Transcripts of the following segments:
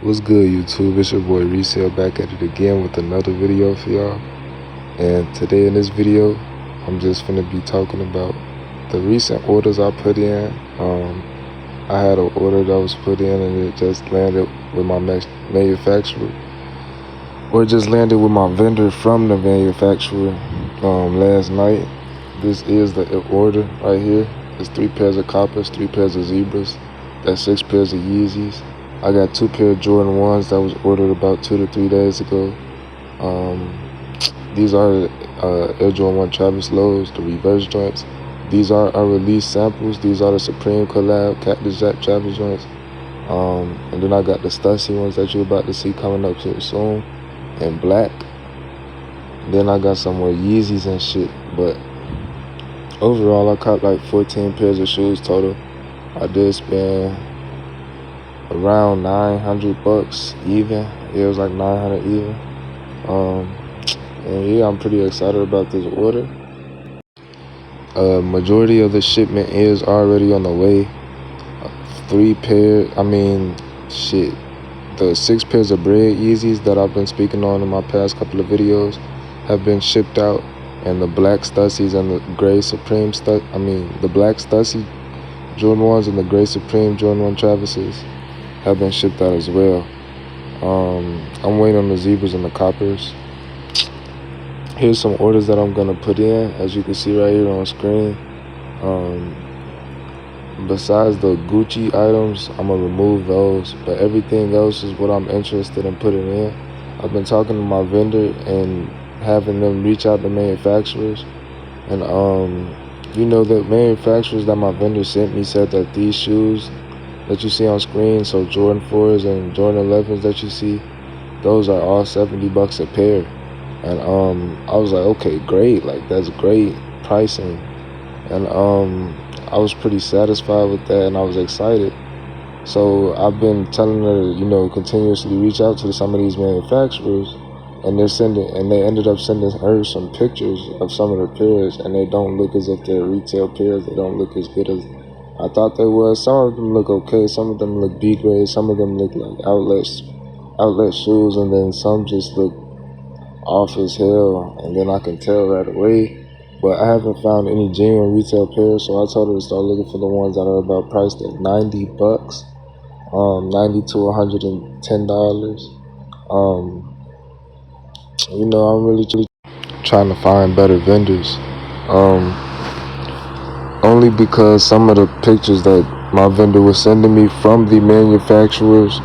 What's good, YouTube? It's your boy Resell back at it again with another video for y'all. And today in this video, I'm just gonna be talking about the recent orders I put in. I had an order that was put in and it just landed with my manufacturer, or it just landed with my vendor from the manufacturer last night. This is the order right here. It's 3 pairs of coppers, 3 pairs of zebras, that's 6 pairs of Yeezys. I got 2 pair of Jordan 1s that was ordered about 2 to 3 days ago. These are Air Jordan 1 Travis Lows, the reverse joints. These are our release samples. These are the Supreme collab Cactus Jack Travis joints. And then I got the Stussy ones that you're about to see coming up here soon in black. Then I got some more Yeezys and shit. But overall, I caught like 14 pairs of shoes total. I did spend around $900 even. It was like 900 even. And yeah, I'm pretty excited about this order. Majority of the shipment is already on the way. 3 pair, the 6 pairs of bread Yeezys that I've been speaking on in my past couple of videos have been shipped out, and the black Stussies and the gray Supreme the black Stussy Jordan 1s and the gray Supreme Jordan 1 Travises have been shipped out as well. I'm waiting on the zebras and the coppers. Here's some orders that I'm gonna put in, as you can see right here on screen. Besides the Gucci items, I'm gonna remove those, but everything else is what I'm interested in putting in. I've been talking to my vendor and having them reach out to manufacturers, and the manufacturers that my vendor sent me said that these shoes that you see on screen, so Jordan 4s and Jordan 11s that you see, those are all $70 a pair. And I was like, okay, great, like that's great pricing. And I was pretty satisfied with that, and I was excited. So I've been telling her to, continuously reach out to some of these manufacturers, and they ended up sending her some pictures of some of their pairs, and they don't look as if they're retail pairs. They don't look as good as I thought they was. Some of them look okay, some of them look B grade, some of them look like outlet shoes, and then some just look off as hell, and then I can tell right away. But I haven't found any genuine retail pairs, so I told her to start looking for the ones that are about priced at $90, $90 to $110. I'm really trying to find better vendors. Only because some of the pictures that my vendor was sending me from the manufacturers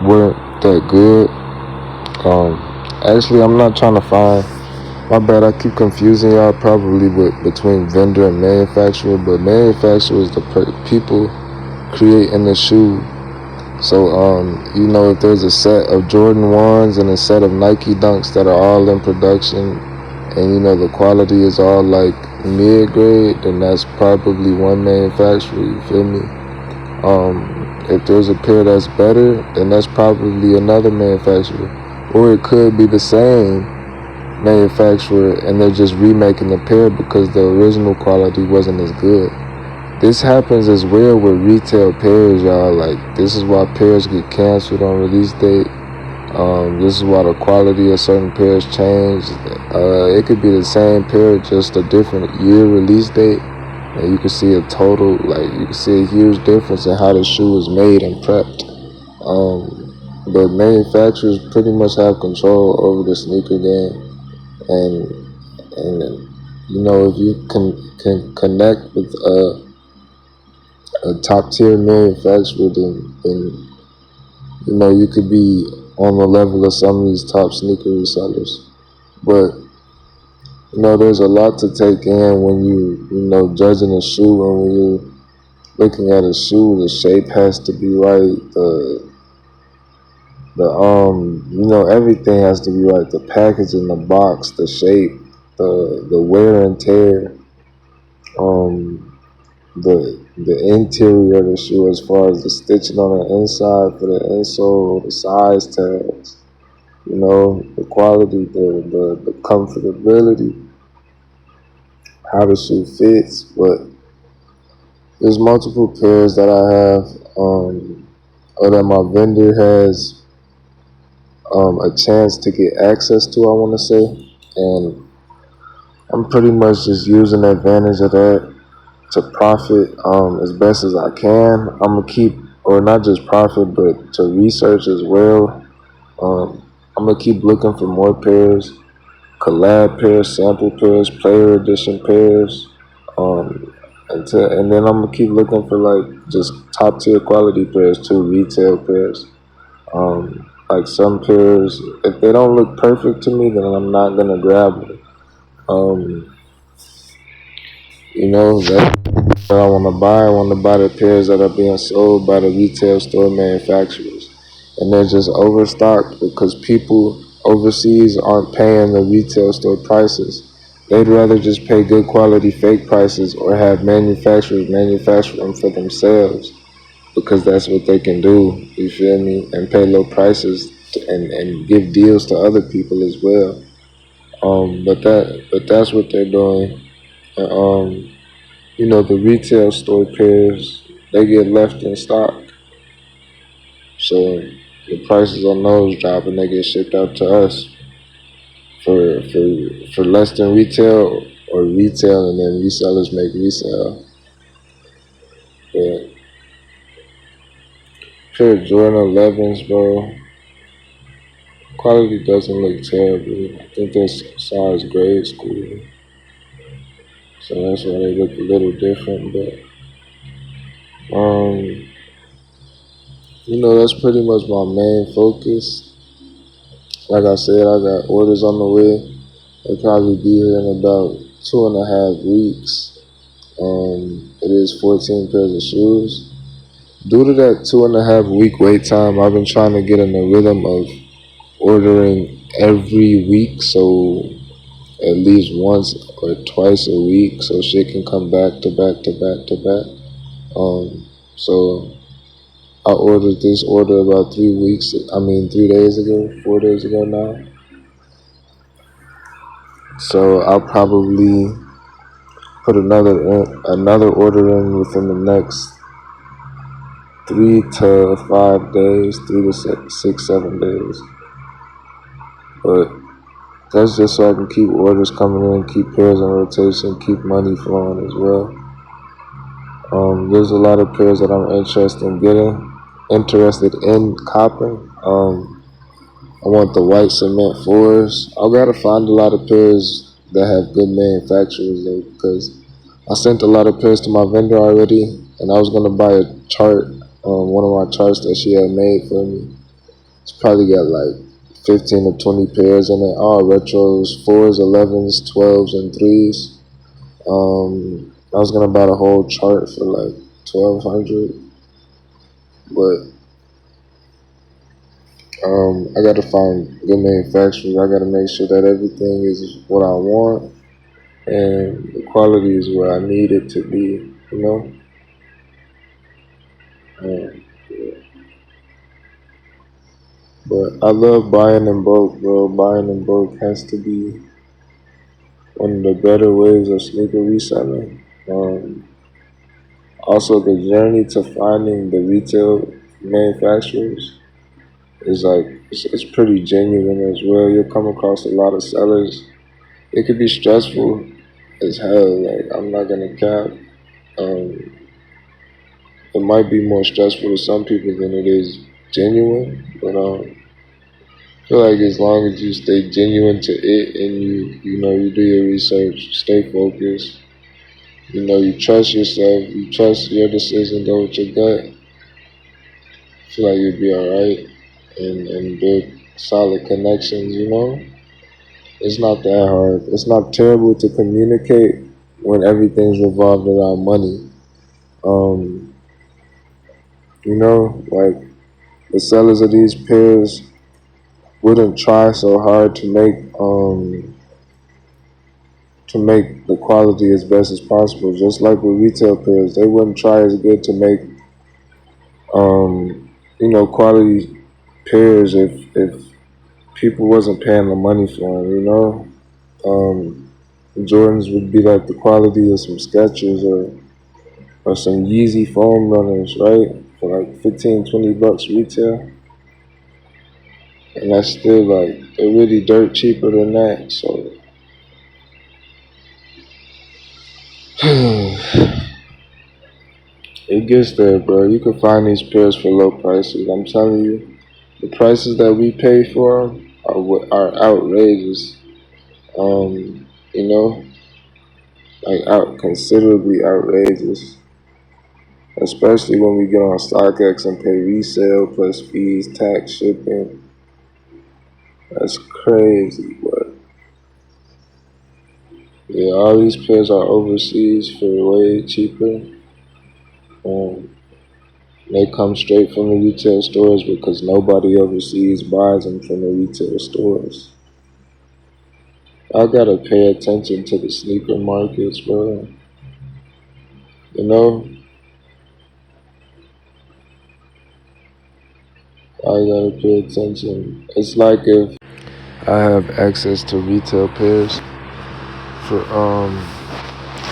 weren't that good. Actually, I'm not trying to find. My bad, I keep confusing y'all probably between vendor and manufacturer, but manufacturer is the people creating the shoe. So, if there's a set of Jordan 1s and a set of Nike Dunks that are all in production, and the quality is all like mid-grade, then that's probably one manufacturer, you feel me? If there's a pair that's better, then that's probably another manufacturer. Or it could be the same manufacturer and they're just remaking the pair because the original quality wasn't as good. This happens as well with retail pairs, y'all. Like, this is why pairs get canceled on release date. This is why the quality of certain pairs change. It could be the same pair, just a different year release date, and you can see a huge difference in how the shoe is made and prepped. But manufacturers pretty much have control over the sneaker game. And if you can connect with a top tier manufacturer, then you could be on the level of some of these top sneaker resellers. But there's a lot to take in when you judging a shoe, and when you're looking at a shoe, the shape has to be right. Everything has to be right. The packaging, the box, the shape, the wear and tear, the interior of the shoe, as far as the stitching on the inside for the insole, the size tags, the quality, the comfortability, how the shoe fits. But there's multiple pairs that I have, or that my vendor has a chance to get access to, I want to say. And I'm pretty much just using advantage of that to profit as best as I can. I'm gonna keep, or not just profit, but to research as well. I'm gonna keep looking for more pairs, collab pairs, sample pairs, player edition pairs, and then I'm gonna keep looking for like just top tier quality pairs too, retail pairs. Like some pairs, if they don't look perfect to me, then I'm not gonna grab them. Um, that I want to buy. I want to buy the pairs that are being sold by the retail store manufacturers, and they're just overstocked because people overseas aren't paying the retail store prices. They'd rather just pay good quality fake prices or have manufacturers manufacture them for themselves because that's what they can do. You feel me? And pay low prices and give deals to other people as well. But that's what they're doing. And, the retail store pairs, they get left in stock. So the prices on those drop and they get shipped out to us for less than retail, or retail and then resellers make resale. But pair of Jordan 11s, bro, quality doesn't look terrible. I think that's size grade school. So that's why they look a little different. But that's pretty much my main focus. Like I said, I got orders on the way. They'll probably be here in about 2.5 weeks. It is 14 pairs of shoes. Due to that 2.5 week wait time, I've been trying to get in the rhythm of ordering every week, so at least once or twice a week, so shit can come back to back to back to back. So I ordered this order about 3 days ago, 4 days ago now. So I'll probably put another order in within the next 3 to 5 days, 3 to 6, 7 days. But that's just so I can keep orders coming in, keep pairs in rotation, keep money flowing as well. There's a lot of pairs that I'm interested in copping. I want the white cement fours. I gotta find a lot of pairs that have good manufacturers though, because I sent a lot of pairs to my vendor already, and I was gonna buy a chart, one of my charts that she had made for me. It's probably got like 15 to 20 pairs in it, all retros, 4s, 11s, 12s, and 3s. I was gonna buy the whole chart for like 1,200, but I gotta find good manufacturers. I gotta make sure that everything is what I want and the quality is where I need it to be, you know? Yeah. But I love buying in bulk, bro. Buying in bulk has to be one of the better ways of sneaker reselling. Also, the journey to finding the retail manufacturers is like, it's pretty genuine as well. You'll come across a lot of sellers. It could be stressful as hell. Like, I'm not gonna cap. Um, it might be more stressful to some people than it is genuine, but I feel like as long as you stay genuine to it and you do your research, stay focused, you trust yourself, you trust your decision, go with your gut, I feel like you'll be alright and build solid connections. It's not that hard. It's not terrible to communicate when everything's revolved around money. Um, like the sellers of these pairs wouldn't try so hard to make the quality as best as possible. Just like with retail pairs, they wouldn't try as good to make quality pairs if people wasn't paying the money for them. Jordans would be like the quality of some Skechers or some Yeezy foam runners, right? For like 15, $20 retail. and that's still like they're really dirt cheaper than that. So it gets there, bro. You can find these pairs for low prices. I'm telling you, the prices that we pay for 'em are outrageous. You know, like out considerably outrageous. Especially when we get on StockX and pay resale plus fees, tax, shipping. That's crazy, but yeah, all these pairs are overseas for way cheaper. Um, they come straight from the retail stores because nobody overseas buys them from the retail stores. I gotta pay attention to the sneaker markets, bro. You know, I gotta pay attention. It's like if I have access to retail pairs for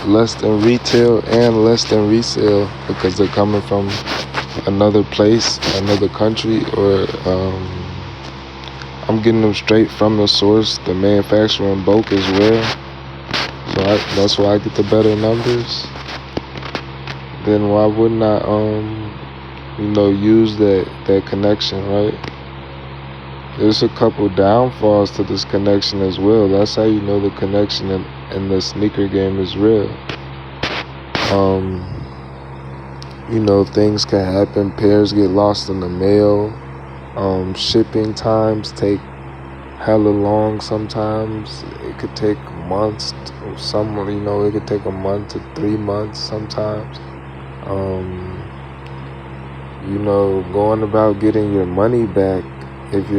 less than retail and less than resale because they're coming from another place, another country, or I'm getting them straight from the source. The manufacturer in bulk is rare, so that's why I get the better numbers. Then why wouldn't I use that connection, right? There's a couple downfalls to this connection as well. That's how you know the connection in the sneaker game is real. Things can happen. Pairs get lost in the mail. Shipping times take hella long sometimes. It could take months. It could take a month to 3 months sometimes. Going about getting your money back if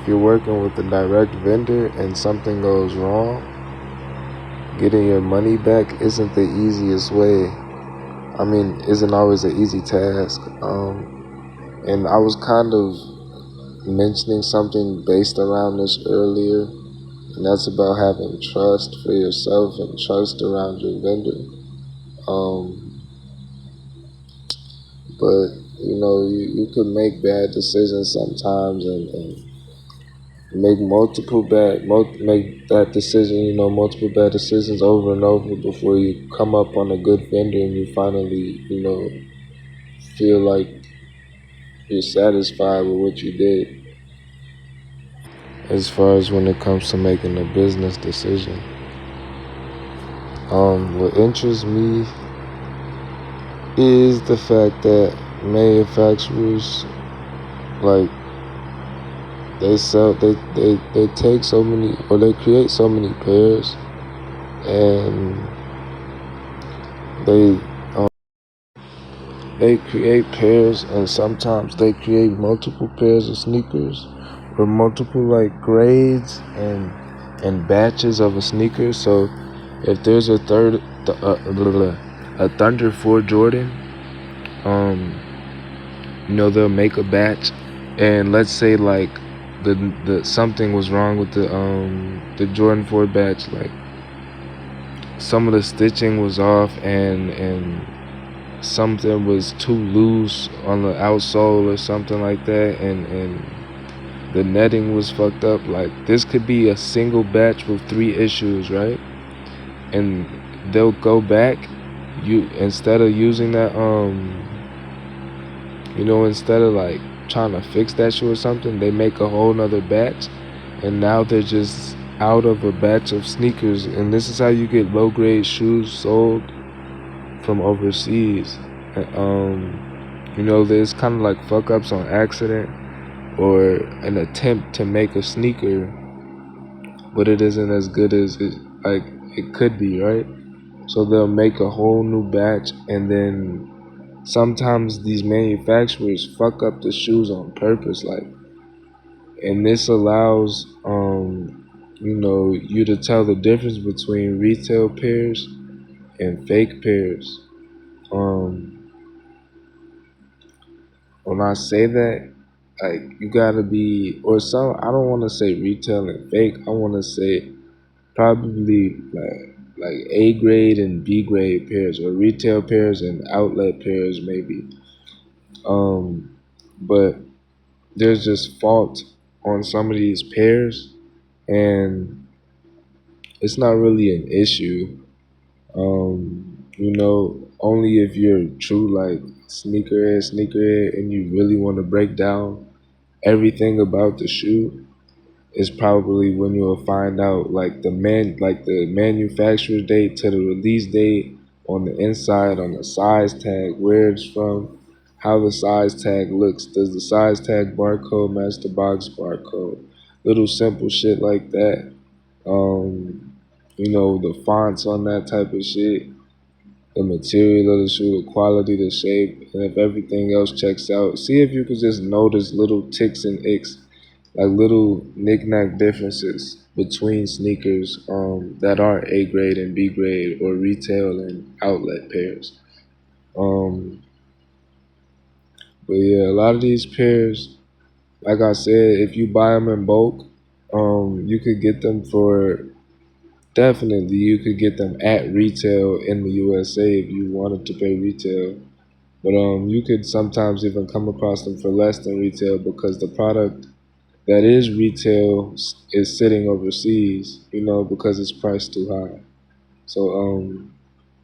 you're working with a direct vendor and something goes wrong, getting your money back isn't the easiest way. Isn't always an easy task. And I was kind of mentioning something based around this earlier, and that's about having trust for yourself and trust around your vendor. Um, but you could make bad decisions sometimes and make that decision, multiple bad decisions over and over before you come up on a good vendor and you finally, feel like you're satisfied with what you did. As far as when it comes to making a business decision, what interests me is the fact that manufacturers, like, they take so many, or they create so many pairs, and they they create pairs, and sometimes they create multiple pairs of sneakers or multiple like grades and batches of a sneaker. So if there's a Thunder 4 Jordan, they'll make a batch, and let's say like the something was wrong with the Jordan 4 batch, like some of the stitching was off and something was too loose on the outsole or something like that, and the netting was fucked up. Like, this could be a single batch with 3 issues, right? And they'll go back, instead of using that instead of like trying to fix that shoe or something, they make a whole nother batch, and now they're just out of a batch of sneakers. And this is how you get low grade shoes sold from overseas. There's kind of like fuck ups on accident or an attempt to make a sneaker, but it isn't as good as it could be, right? So they'll make a whole new batch, and then sometimes these manufacturers fuck up the shoes on purpose, and this allows you to tell the difference between retail pairs and fake pairs. When I say that, like, you gotta be, or some, I don't want to say retail and fake. I want to say probably like A grade and B grade pairs, or retail pairs and outlet pairs maybe. But there's just fault. on some of these pairs, and it's not really an issue. Only if you're true like sneakerhead, and you really want to break down everything about the shoe is probably when you'll find out like the manufacturer date to the release date on the inside, on the size tag, where it's from, how the size tag looks. Does the size tag barcode match the box barcode? Little simple shit like that. The fonts on that type of shit, the material of the shoe, the quality, the shape, and if everything else checks out, see if you could just notice little ticks and icks, like little knick-knack differences between sneakers that are A grade and B grade or retail and outlet pairs. Um, but yeah, a lot of these pairs, like I said, if you buy them in bulk, you could get them for definitely you could get them at retail in the USA if you wanted to pay retail. But you could sometimes even come across them for less than retail because the product that is retail is sitting overseas, because it's priced too high. So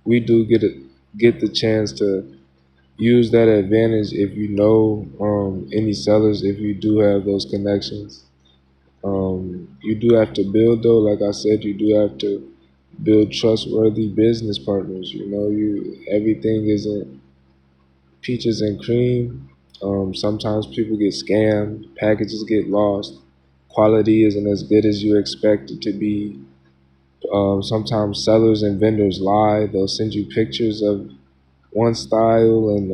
we do get the chance to use that advantage if you know any sellers, if you do have those connections. You do have to build though, like I said, you do have to build trustworthy business partners. You everything isn't peaches and cream. Sometimes people get scammed, packages get lost, quality isn't as good as you expect it to be. Sometimes sellers and vendors lie. They'll send you pictures of one style and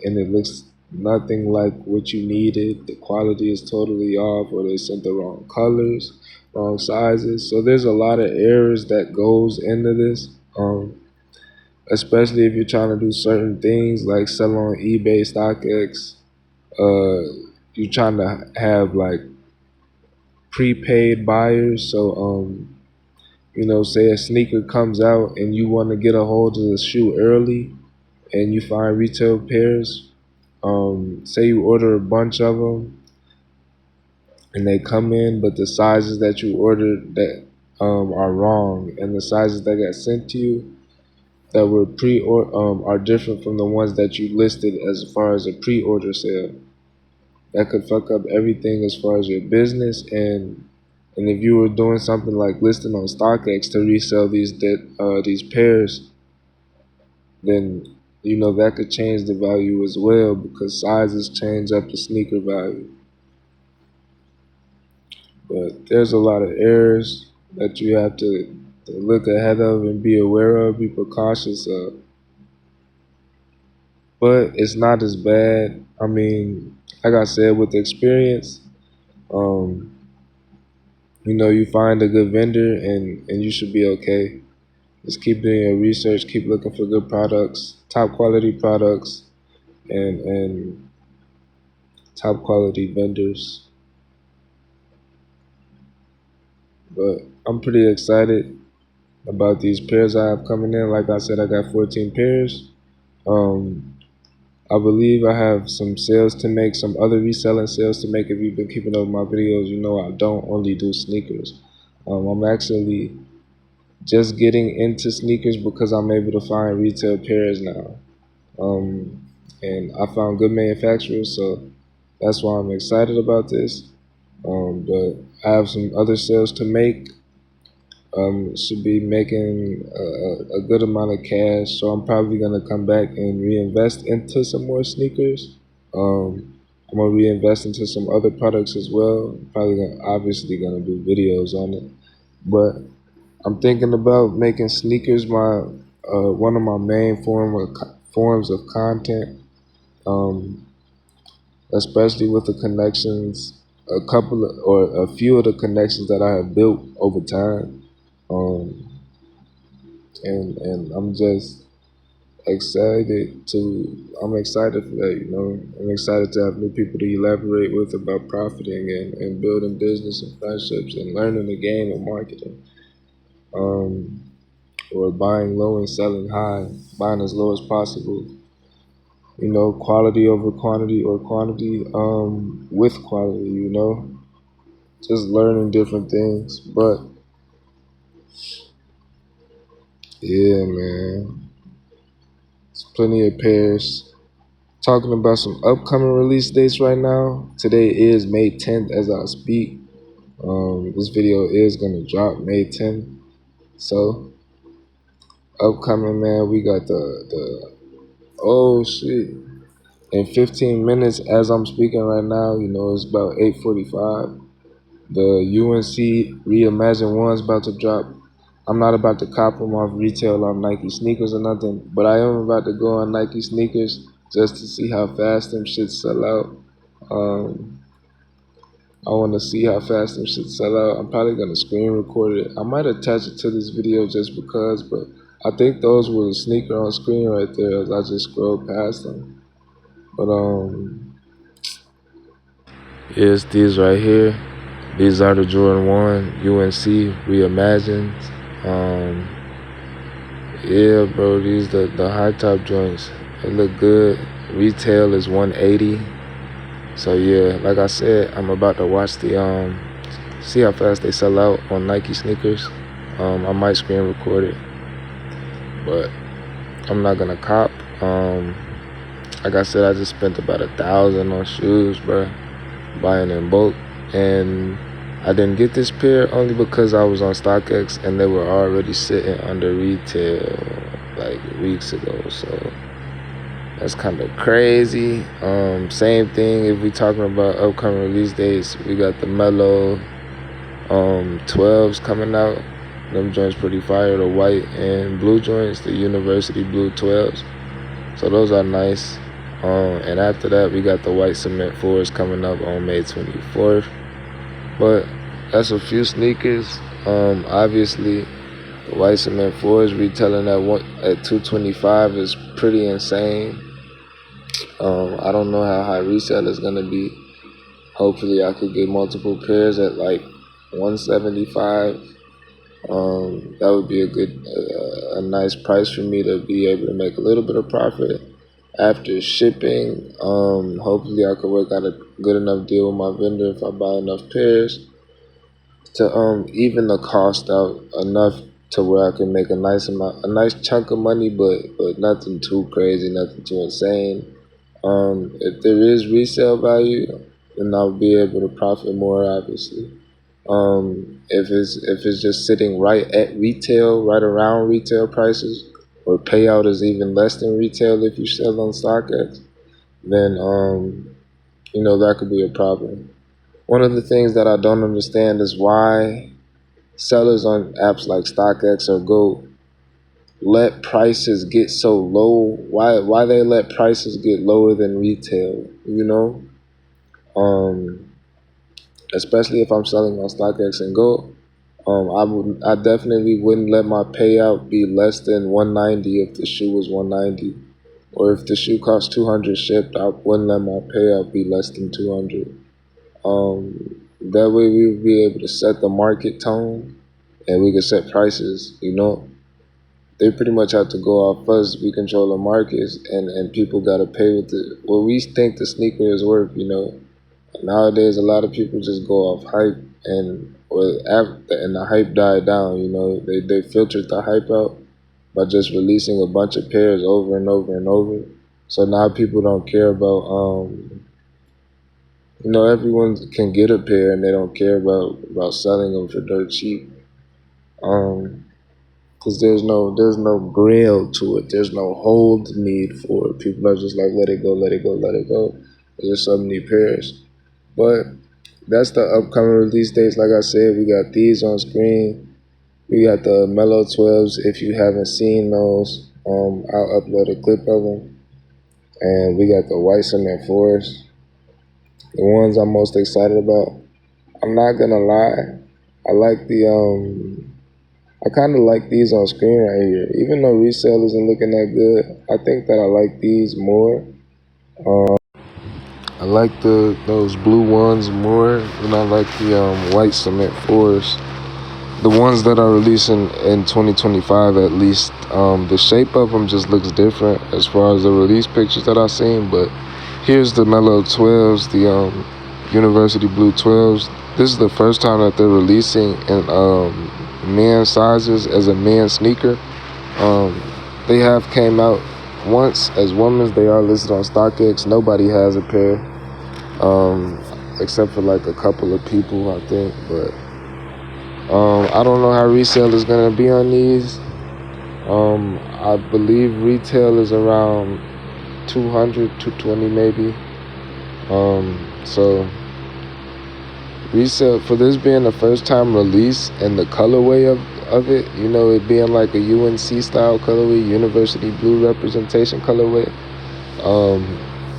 it looks nothing like what you needed. The quality is totally off, or they sent the wrong colors, wrong sizes. So there's a lot of errors that goes into this. Especially if you're trying to do certain things like sell on eBay, StockX. You're trying to have like prepaid buyers. So say a sneaker comes out and you want to get a hold of the shoe early, and you find retail pairs. Say you order a bunch of them and they come in, but the sizes that you ordered that are wrong, and the sizes that got sent to you that were are different from the ones that you listed as far as a pre-order sale. That could fuck up everything as far as your business, and if you were doing something like listing on StockX to resell these pairs, then that could change the value as well because sizes change up the sneaker value. But there's a lot of errors that you have to look ahead of and be aware of, be precautious of. But it's not as bad. I mean, like I said, with experience, um, you find a good vendor and you should be okay. Just keep doing your research, keep looking for good products, top quality products, and top quality vendors. But I'm pretty excited about these pairs I have coming in. Like I said, I got 14 pairs. Um, I believe I have some sales to make, some other reselling sales to make. If you've been keeping up with my videos, you know I don't only do sneakers. I'm actually just getting into sneakers because I'm able to find retail pairs now. And I found good manufacturers, so that's why I'm excited about this. But I have some other sales to make. Should be making a good amount of cash, so I'm probably gonna come back and reinvest into some more sneakers. I'm gonna reinvest into some other products as well. Obviously gonna do videos on it, but I'm thinking about making sneakers my one of my main forms of content, um, especially with the connections, or a few of the connections that I have built over time. Um, and I'm excited for that. I'm excited to have new people to elaborate with about profiting and building business and friendships and learning the game of marketing. Um, or buying low and selling high, buying as low as possible. You know, quality over quantity, or quantity with quality, you know. Just learning different things. But yeah, man. It's plenty of pairs. Talking about some upcoming release dates right now. Today is May 10th as I speak. This video is gonna drop May 10th. So upcoming, man, we got the oh shit. In 15 minutes as I'm speaking right now, you know, it's about 8:45. The UNC Reimagine One's about to drop. I'm not about to cop them off retail on Nike sneakers or nothing, but I am about to go on Nike sneakers just to see how fast them shits sell out. Um, I want to see how fast them shits sell out. I'm probably gonna screen record it. I might attach it to this video just because, but I think those were the sneaker on screen right there as I just scrolled past them. But yes, these right here. These are the Jordan 1 UNC Reimagined. Um, yeah, bro, these the high top joints. They look good. Retail is 180. So yeah, like I said, I'm about to watch the see how fast they sell out on Nike sneakers. I might screen record it, but I'm not gonna cop. Like I said, I just spent about $1,000 on shoes, bro, buying in bulk, and I didn't get this pair only because I was on StockX and they were already sitting under retail like weeks ago. So that's kind of crazy. Same thing if we talking about upcoming release dates. We got the Mellow 12s coming out. Them joints pretty fire. The white and blue joints, the University Blue 12s. So those are nice. And after that, we got the white cement 4s coming up on May 24th. But that's a few sneakers. Obviously, the white cement 4s retailing at $225 is pretty insane. I don't know how high resale is gonna be. Hopefully, I could get multiple pairs at like $175. That would be a nice price for me to be able to make a little bit of profit after shipping. Hopefully, I could work out a good enough deal with my vendor if I buy enough pairs to even the cost out enough to where I can make a nice chunk of money, but nothing too crazy, nothing too insane. If there is resale value, then I'll be able to profit more, obviously. If it's just sitting right at retail, right around retail prices, or payout is even less than retail if you sell on StockX, then you know, that could be a problem. One of the things that I don't understand is why sellers on apps like StockX or Go let prices get so low. Why they let prices get lower than retail? You know, especially if I'm selling on StockX and Go. I definitely wouldn't let my payout be less than 190 if the shoe was 190, or if the shoe cost 200 shipped. I wouldn't let my payout be less than 200. That way we would be able to set the market tone, and we could set prices. You know, they pretty much have to go off us. We control the markets, and people gotta pay with what we think the sneaker is worth. You know, nowadays a lot of people just go off hype, and the hype died down. You know, they filtered the hype out by just releasing a bunch of pairs over and over and over. So now people don't care about you know, everyone can get a pair and they don't care about selling them for dirt cheap. Because there's no grail to it. There's no hold need for it. People are just like, let it go, let it go, let it go. There's just so many pairs. But that's the upcoming release dates. Like I said, we got these on screen. We got the Mellow 12s. If you haven't seen those, I'll upload a clip of them. And we got the white cement 4s. The ones I'm most excited about. I'm not gonna lie. I like I kind of like these on screen right here. Even though resale isn't looking that good, I think that I like these more. I like those blue ones more than I like the white cement 4s. the ones that are releasing in 2025 at least, the shape of them just looks different as far as the release pictures that I've seen. But here's the Mellow 12s, the University Blue 12s. This is the first time that they're releasing in men's sizes as a men's sneaker. They have came out once as women's. They are listed on StockX. Nobody has a pair, except for like a couple of people, I think. But I don't know how resale is gonna be on these. I believe retail is around 200, 220 maybe. So resale for this being the first time release and the colorway of it, you know, it being like a UNC style colorway, University Blue representation colorway.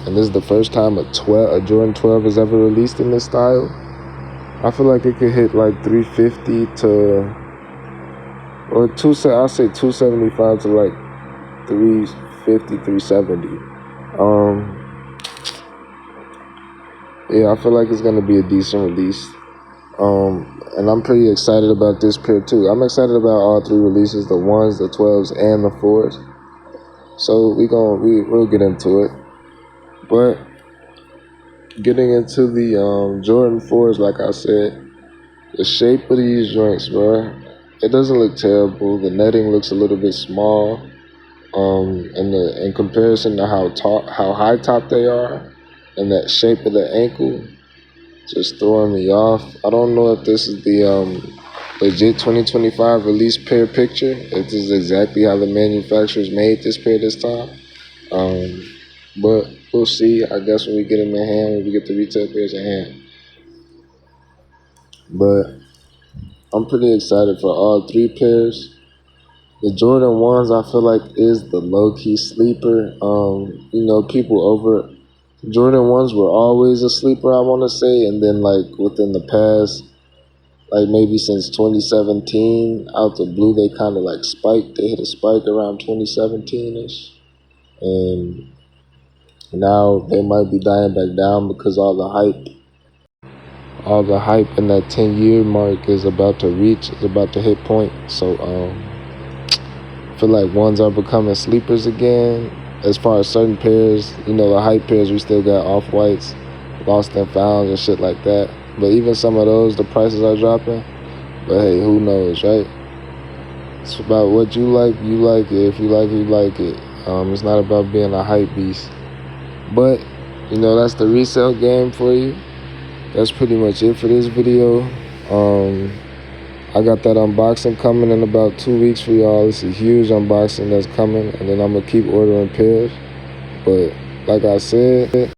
And this is the first time a Jordan 12 is ever released in this style. I feel like it could hit like 350 to, or I'll say 275 to like 350, 370. Yeah, I feel like it's gonna be a decent release. And I'm pretty excited about this pair too. I'm excited about all three releases, the 1s, the 12s, and the 4s. So we'll get into it. But getting into the Jordan 4s, like I said, the shape of these joints, bro, it doesn't look terrible. The netting looks a little bit small. In comparison to how high top they are, and that shape of the ankle, just throwing me off. I don't know if this is the legit 2025 release pair picture, if this is exactly how the manufacturers made this pair this time. But we'll see, I guess, when we get them in hand, when we get the retail pairs in hand. But I'm pretty excited for all three pairs. The Jordan 1s, I feel like, is the low-key sleeper. You know, people over Jordan 1s were always a sleeper, I want to say, and then like within the past, like maybe since 2017, out the blue, they kind of like spiked. They hit a spike around 2017-ish, and now they might be dying back down because all the hype in that 10-year mark is about to hit point. So I feel like 1s are becoming sleepers again. As far as certain pairs, you know, the hype pairs, we still got Off-Whites, Lost and Found, and shit like that. But even some of those, the prices are dropping. But hey, who knows, right? It's about what you like it. If you like it, you like it. It's not about being a hype beast. But, you know, that's the resale game for you. That's pretty much it for this video. I got that unboxing coming in about 2 weeks for y'all. It's a huge unboxing that's coming, and then I'm gonna keep ordering pairs. But like I said,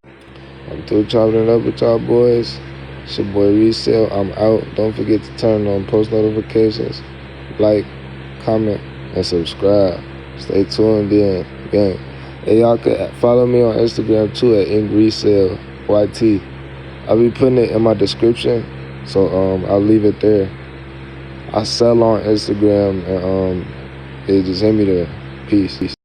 I'm through chopping it up with y'all boys. It's your boy Resale. I'm out. Don't forget to turn on post notifications, like, comment, and subscribe. Stay tuned in, gang. Hey, y'all can follow me on Instagram too at inkresellyt. I'll be putting it in my description, so I'll leave it there. I sell on Instagram, and just hit me there. Peace.